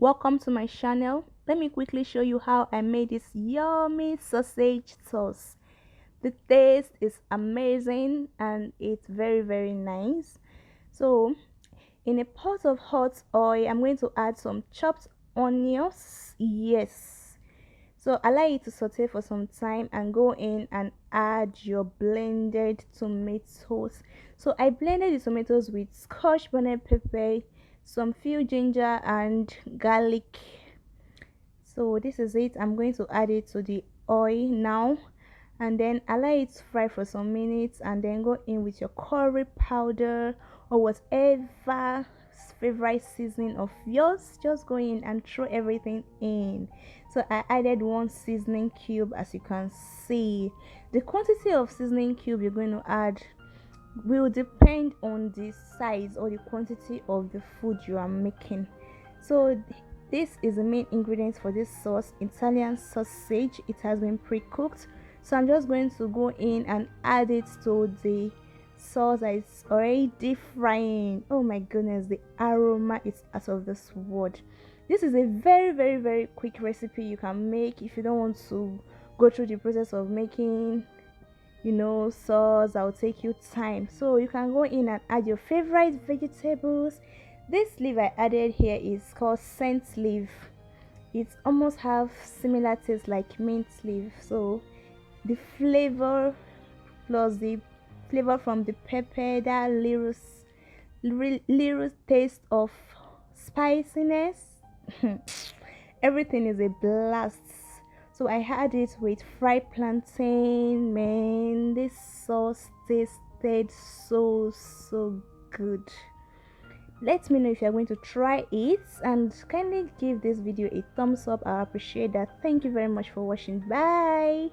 Welcome to my channel. Let me quickly show you how I made this yummy sausage sauce. The taste is amazing and it's very nice. So in a pot of hot oil, I'm going to add some chopped onions. Yes, so allow it to saute for some time and go in and add your blended tomatoes. So I blended the tomatoes with scotch bonnet pepper, some few ginger and garlic. So this is it. I'm going to add it to the oil now and then allow it to fry for some minutes and then go in with your curry powder or whatever favorite seasoning of yours. Just go in and throw everything in. So I added one seasoning cube. As you can see, the quantity of seasoning cube you're going to add will depend on the size or the quantity of the food you are making. So this is the main ingredient for this sauce, Italian sausage. It has been pre-cooked, so I'm just going to go in and add it to the sauce that is already deep frying. Oh my goodness, the aroma is out of this world. This is a very quick recipe you can make if you don't want to go through the process of making sauce that will take you time. So you can go in and add your favorite vegetables. This leaf I added here is called scent leaf. It almost have similar taste like mint leaf. So the flavor plus the flavor from the pepper, that little taste of spiciness, everything is a blast. So I had it with fried plantain. Man, this sauce tasted so good. Let me know if you're going to try it and kindly give this video a thumbs up. I appreciate that. Thank you very much for watching. Bye.